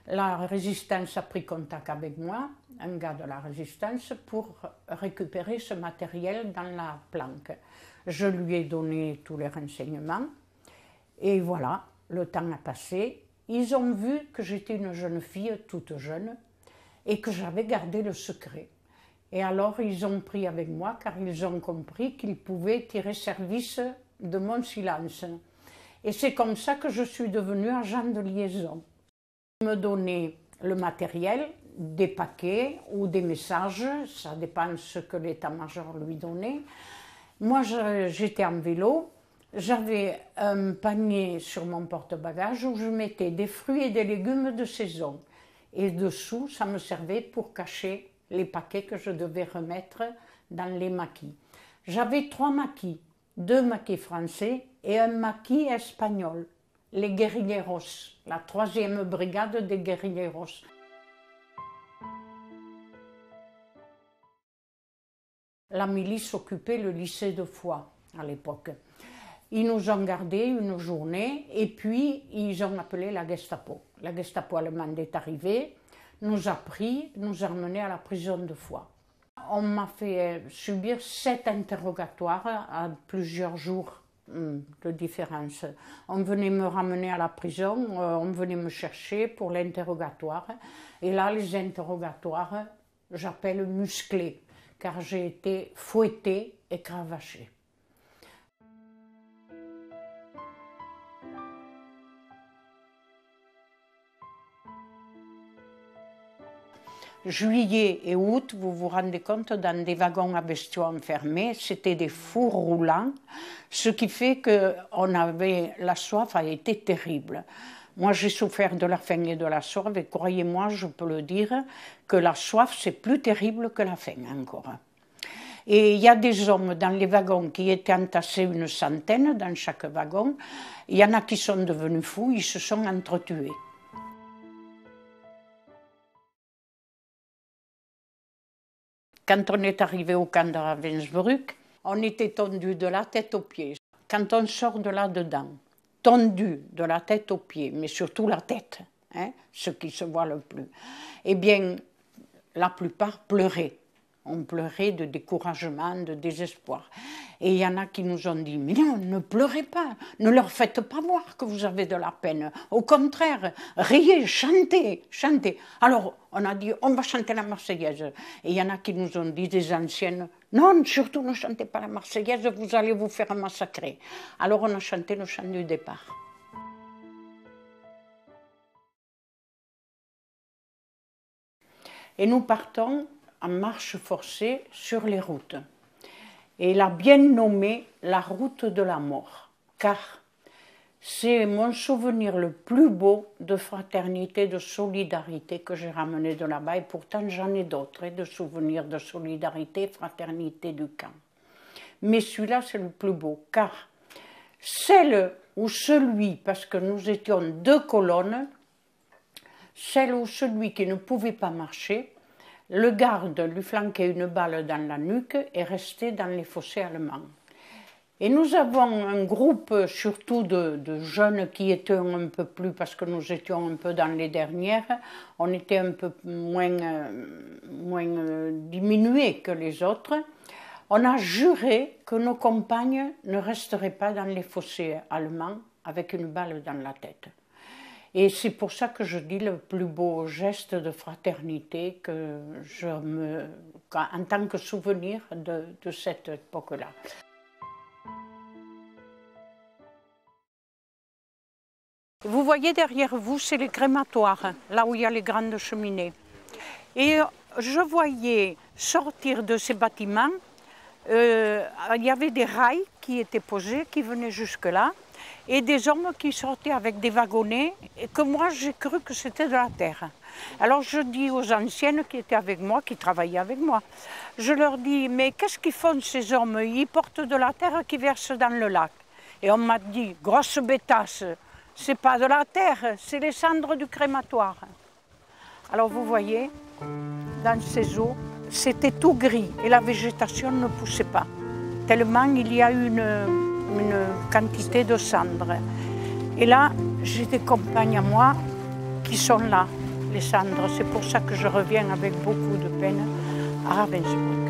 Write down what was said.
La résistance a pris contact avec moi, un gars de la résistance, pour récupérer ce matériel dans la planque. Je lui ai donné tous les renseignements et voilà, le temps a passé. Ils ont vu que j'étais une jeune fille toute jeune et que j'avais gardé le secret. Et alors ils ont pris avec moi car ils ont compris qu'ils pouvaient tirer service de mon silence. Et c'est comme ça que je suis devenue agent de liaison. Me donner le matériel, des paquets ou des messages, ça dépend de ce que l'état-major lui donnait. Moi, j'étais en vélo, j'avais un panier sur mon porte-bagages où je mettais des fruits et des légumes de saison. Et dessous, ça me servait pour cacher les paquets que je devais remettre dans les maquis. J'avais 3 maquis, 2 maquis français et un maquis espagnol. Les guerrilleros, la 3e brigade des guerrilleros. La milice occupait le lycée de Foix à l'époque. Ils nous ont gardés une journée et puis ils ont appelé la Gestapo. La Gestapo allemande est arrivée, nous a pris, nous a emmenés à la prison de Foix. On m'a fait subir 7 interrogatoires à plusieurs jours de différence. On venait me ramener à la prison, on venait me chercher pour l'interrogatoire. Et là, les interrogatoires, j'appelle musclés, car j'ai été fouettée et cravachée. Juillet et août, vous vous rendez compte, dans des wagons à bestiaux enfermés, c'était des fours roulants, ce qui fait que la soif a été terrible. Moi, j'ai souffert de la faim et de la soif, et croyez-moi, je peux le dire, que la soif, c'est plus terrible que la faim encore. Et il y a des hommes dans les wagons qui étaient entassés, une centaine dans chaque wagon. Il y en a qui sont devenus fous, ils se sont entretués. Quand on est arrivé au camp de Ravensbrück, on était tendu de la tête aux pieds. Quand on sort de là-dedans, tendu de la tête aux pieds, mais surtout la tête, hein, ce qui se voit le plus, eh bien, la plupart pleuraient. On pleurait de découragement, de désespoir. Et il y en a qui nous ont dit « Mais non, ne pleurez pas, ne leur faites pas voir que vous avez de la peine. Au contraire, riez, chantez, chantez. » Alors, on a dit « On va chanter la Marseillaise. » Et il y en a qui nous ont dit, des anciennes « Non, surtout ne chantez pas la Marseillaise, vous allez vous faire massacrer. » Alors, on a chanté le chant du départ. Et nous partons en marche forcée sur les routes. Et il a bien nommé la route de la mort, car c'est mon souvenir le plus beau de fraternité, de solidarité que j'ai ramené de là-bas, et pourtant j'en ai d'autres, de souvenirs de solidarité, fraternité du camp. Mais celui-là, c'est le plus beau, car celle ou celui, parce que nous étions 2 colonnes, celle ou celui qui ne pouvait pas marcher, le garde lui flanquait une balle dans la nuque et restait dans les fossés allemands. Et nous avons un groupe surtout de jeunes qui étaient un peu plus, parce que nous étions un peu dans les dernières, on était un peu moins diminués que les autres. On a juré que nos compagnes ne resteraient pas dans les fossés allemands avec une balle dans la tête. Et c'est pour ça que je dis le plus beau geste de fraternité que en tant que souvenir de cette époque-là. Vous voyez derrière vous, c'est les crématoires, là où il y a les grandes cheminées. Et je voyais sortir de ces bâtiments, il y avait des rails qui étaient posés, qui venaient jusque-là, et des hommes qui sortaient avec des wagonnets, et que moi j'ai cru que c'était de la terre. Alors je dis aux anciennes qui étaient avec moi, qui travaillaient avec moi, je leur dis, mais qu'est-ce qu'ils font ces hommes? Ils portent de la terre qui verse dans le lac. Et on m'a dit, grosse bêtasse, c'est pas de la terre, c'est les cendres du crématoire. Alors vous voyez, dans ces eaux, c'était tout gris et la végétation ne poussait pas, tellement il y a eu une quantité de cendres. Et là, j'ai des compagnes à moi qui sont là, les cendres. C'est pour ça que je reviens avec beaucoup de peine à Ravensbrück.